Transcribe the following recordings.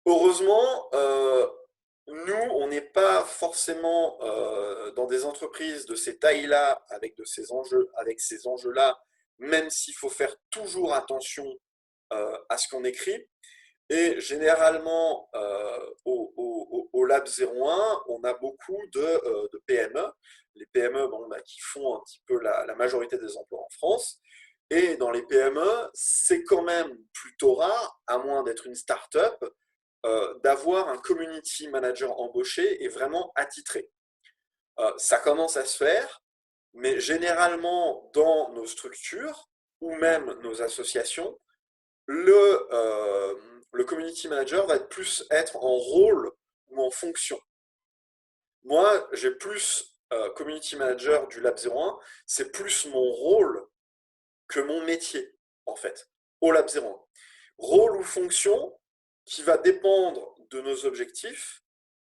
Heureusement, nous, on n'est pas forcément dans des entreprises de ces tailles-là, avec ces enjeux-là, même s'il faut faire toujours attention à ce qu'on écrit. Et généralement, au Lab 01, on a beaucoup de PME. Les PME bon, bah, qui font un petit peu la majorité des emplois en France. Et dans les PME, c'est quand même plutôt rare, à moins d'être une start-up, d'avoir un community manager embauché et vraiment attitré. Ça commence à se faire, mais généralement dans nos structures ou même nos associations, le community manager va plus être en rôle ou en fonction. Moi, j'ai plus community manager du Lab 01, c'est plus mon rôle que mon métier, en fait, au Lab 01. Rôle ou fonction qui va dépendre de nos objectifs,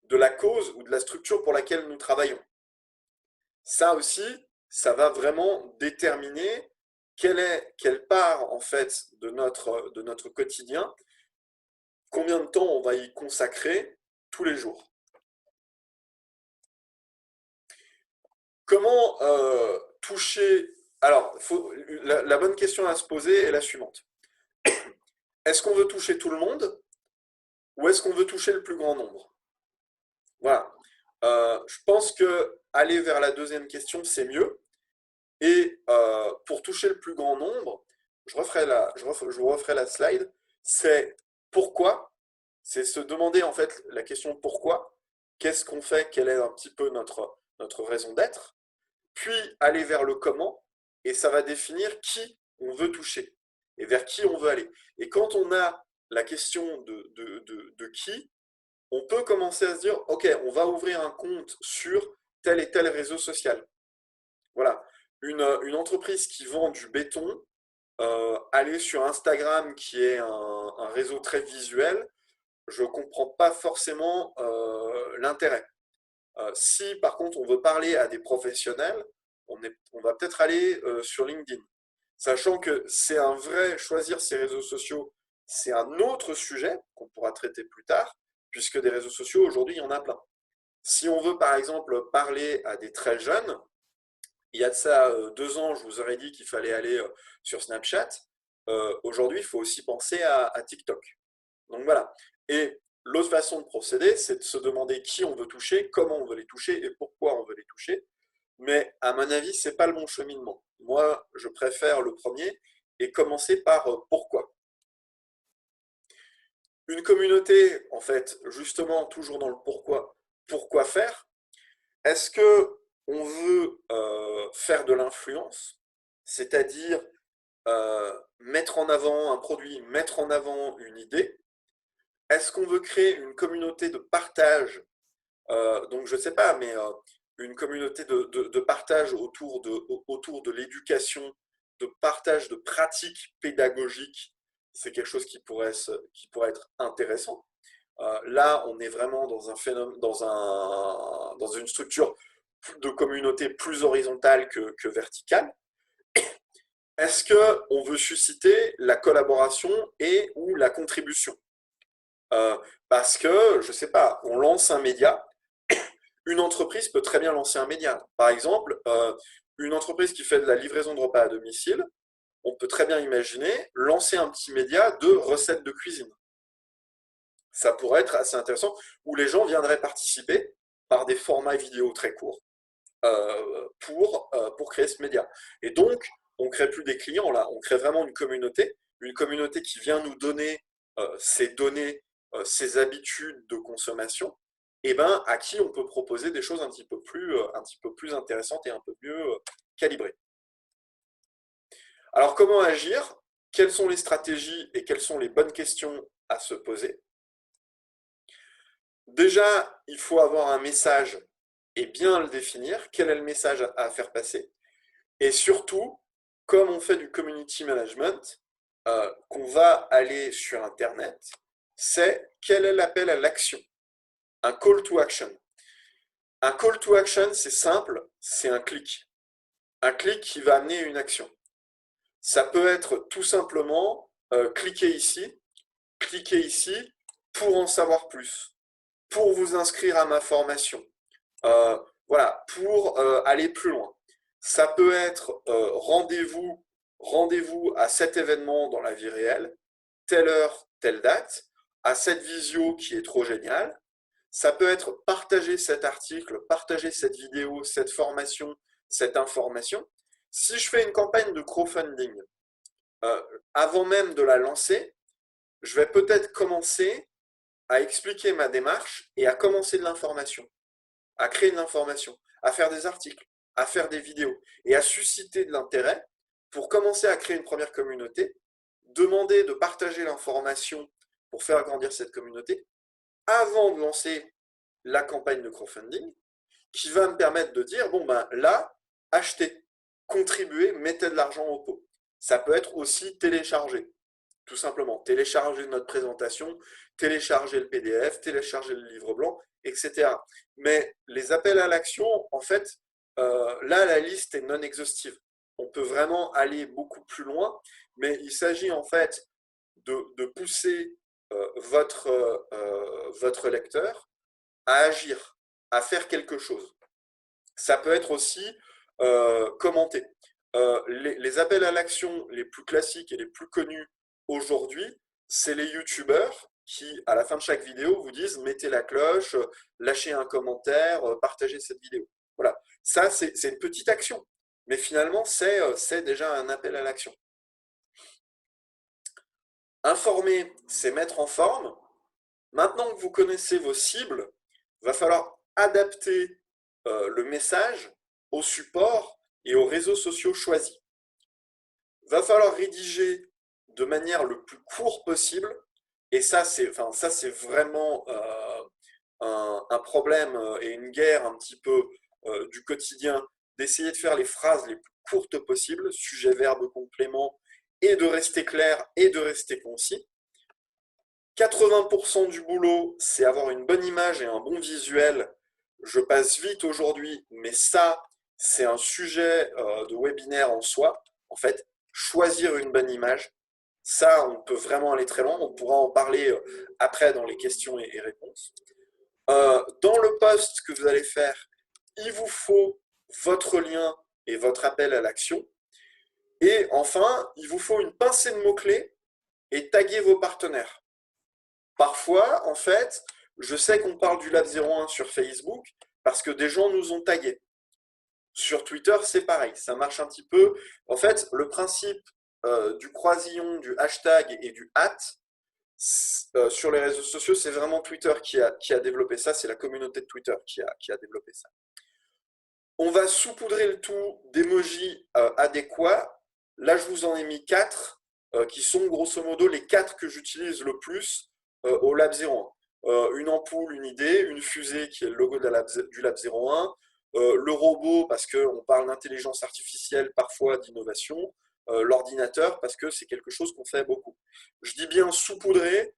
de la cause ou de la structure pour laquelle nous travaillons. Ça aussi, ça va vraiment déterminer quelle part en fait de notre quotidien, combien de temps on va y consacrer tous les jours. Comment toucher... Alors, la bonne question à se poser est la suivante. Est-ce qu'on veut toucher tout le monde ou est-ce qu'on veut toucher le plus grand nombre? Voilà. Je pense que aller vers la deuxième question, c'est mieux. Et pour toucher le plus grand nombre, je vous referai la slide, c'est pourquoi, c'est se demander en fait la question pourquoi, qu'est-ce qu'on fait, quelle est un petit peu notre raison d'être, puis aller vers le comment, et ça va définir qui on veut toucher, et vers qui on veut aller. Et quand on a la question de qui, on peut commencer à se dire, ok, on va ouvrir un compte sur tel et tel réseau social. Voilà. Une entreprise qui vend du béton, aller sur Instagram, qui est un réseau très visuel, je ne comprends pas forcément l'intérêt. Si par contre on veut parler à des professionnels, on va peut-être aller sur LinkedIn. Sachant que c'est un vrai, choisir ces réseaux sociaux, c'est un autre sujet qu'on pourra traiter plus tard, puisque des réseaux sociaux, aujourd'hui, il y en a plein. Si on veut par exemple parler à des très jeunes, il y a de ça 2 ans, je vous aurais dit qu'il fallait aller sur Snapchat. Aujourd'hui, il faut aussi penser à TikTok. Donc voilà. Et l'autre façon de procéder, c'est de se demander qui on veut toucher, comment on veut les toucher et pourquoi on veut les toucher. Mais à mon avis, ce n'est pas le bon cheminement. Moi, je préfère le premier et commencer par pourquoi. Une communauté, en fait, justement, toujours dans le pourquoi faire. Est-ce que on veut faire de l'influence, c'est-à-dire mettre en avant un produit, mettre en avant une idée? Est-ce qu'on veut créer une communauté de partage? Donc je ne sais pas, mais une communauté de partage autour de l'éducation, de partage de pratiques pédagogiques, c'est quelque chose qui pourrait être intéressant. Là, on est vraiment dans un phénomène, dans une structure de communauté plus horizontale que verticale. Est-ce qu'on veut susciter la collaboration et ou la contribution? Parce que, je ne sais pas, on lance un média, une entreprise peut très bien lancer un média. Par exemple, une entreprise qui fait de la livraison de repas à domicile, on peut très bien imaginer lancer un petit média de recettes de cuisine. Ça pourrait être assez intéressant, où les gens viendraient participer par des formats vidéo très courts pour créer ce média. Et donc, on ne crée plus des clients là, on crée vraiment une communauté qui vient nous donner ses données, ses habitudes de consommation, et ben, à qui on peut proposer des choses un petit peu plus intéressantes et un peu mieux calibrées. Alors, comment agir? Quelles sont les stratégies et quelles sont les bonnes questions à se poser? Déjà, il faut avoir un message et bien le définir. Quel est le message à faire passer? Et surtout, comme on fait du community management, qu'on va aller sur Internet, c'est quel est l'appel à l'action? Un call to action. Un call to action, c'est simple, c'est un clic. Un clic qui va amener une action. Ça peut être tout simplement cliquez ici pour en savoir plus, pour vous inscrire à ma formation, voilà, pour aller plus loin. Ça peut être rendez-vous à cet événement dans la vie réelle, telle heure, telle date, à cette visio qui est trop géniale. Ça peut être partager cet article, partager cette vidéo, cette formation, cette information. Si je fais une campagne de crowdfunding, avant même de la lancer, je vais peut-être commencer à expliquer ma démarche et à commencer de l'information, à créer de l'information, à faire des articles, à faire des vidéos et à susciter de l'intérêt pour commencer à créer une première communauté, demander de partager l'information pour faire grandir cette communauté avant de lancer la campagne de crowdfunding qui va me permettre de dire, bon ben là, achetez, contribuez, mettez de l'argent au pot. Ça peut être aussi télécharger, tout simplement. Télécharger notre présentation, télécharger le PDF, télécharger le livre blanc, etc. Mais les appels à l'action, en fait, là, la liste est non exhaustive. On peut vraiment aller beaucoup plus loin, mais il s'agit en fait de pousser votre lecteur à agir, à faire quelque chose. Ça peut être aussi commenter. Les appels à l'action les plus classiques et les plus connus aujourd'hui, c'est les youtubeurs qui, à la fin de chaque vidéo, vous disent mettez la cloche, lâchez un commentaire, partagez cette vidéo. Voilà, ça c'est une petite action, mais finalement c'est déjà un appel à l'action. Informer, c'est mettre en forme. Maintenant que vous connaissez vos cibles, il va falloir adapter le message au support et aux réseaux sociaux choisis. Il va falloir rédiger de manière le plus court possible, et ça c'est vraiment un problème et une guerre un petit peu du quotidien, d'essayer de faire les phrases les plus courtes possibles, sujet, verbe, complément, et de rester clair et de rester concis. 80% du boulot, c'est avoir une bonne image et un bon visuel. Je passe vite aujourd'hui, mais ça, c'est un sujet de webinaire en soi. En fait, choisir une bonne image, ça, on peut vraiment aller très loin. On pourra en parler après dans les questions et réponses. Dans le post que vous allez faire, il vous faut votre lien et votre appel à l'action. Et enfin, il vous faut une pincée de mots-clés et taguer vos partenaires. Parfois, en fait, je sais qu'on parle du Lab 01 sur Facebook parce que des gens nous ont tagués. Sur Twitter, c'est pareil, ça marche un petit peu. En fait, le principe du croisillon, du hashtag et du sur les réseaux sociaux, c'est vraiment Twitter qui a développé ça, c'est la communauté de Twitter qui a développé ça. On va saupoudrer le tout d'emojis adéquats. Là, je vous en ai mis 4 qui sont grosso modo les 4 que j'utilise le plus au Lab 01. Une ampoule, une idée, une fusée qui est le logo du Lab 01, le robot parce qu'on parle d'intelligence artificielle, parfois d'innovation, l'ordinateur parce que c'est quelque chose qu'on fait beaucoup. Je dis bien saupoudrer,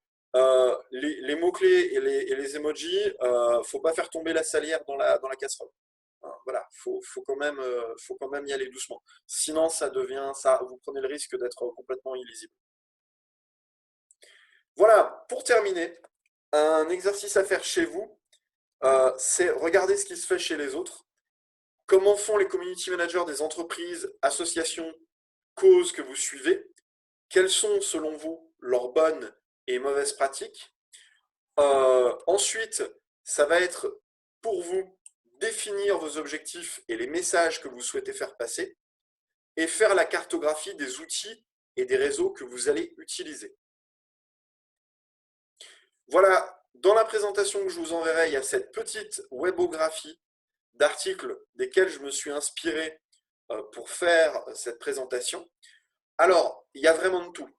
les mots-clés et les emojis, il ne faut pas faire tomber la salière dans la casserole. Voilà, faut quand même y aller doucement. Sinon, vous prenez le risque d'être complètement illisible. Voilà, pour terminer, un exercice à faire chez vous, c'est regarder ce qui se fait chez les autres. Comment font les community managers des entreprises, associations, causes que vous suivez? Quelles sont, selon vous, leurs bonnes et mauvaises pratiques? Ensuite, ça va être pour vous définir vos objectifs et les messages que vous souhaitez faire passer et faire la cartographie des outils et des réseaux que vous allez utiliser. Voilà, dans la présentation que je vous enverrai, il y a cette petite webographie d'articles desquels je me suis inspiré pour faire cette présentation. Alors, il y a vraiment de tout.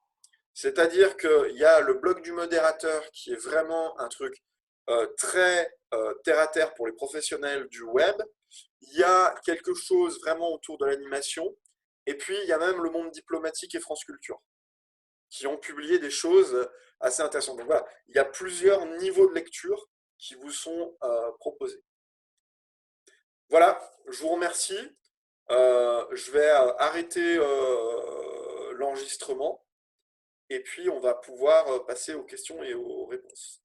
C'est-à-dire qu'il y a le blog du modérateur qui est vraiment un truc très terre à terre pour les professionnels du web. Il y a quelque chose vraiment autour de l'animation. Et puis, il y a même le monde diplomatique et France Culture qui ont publié des choses assez intéressantes. Donc voilà, il y a plusieurs niveaux de lecture qui vous sont proposés. Voilà, je vous remercie. Je vais arrêter l'enregistrement et puis on va pouvoir passer aux questions et aux réponses.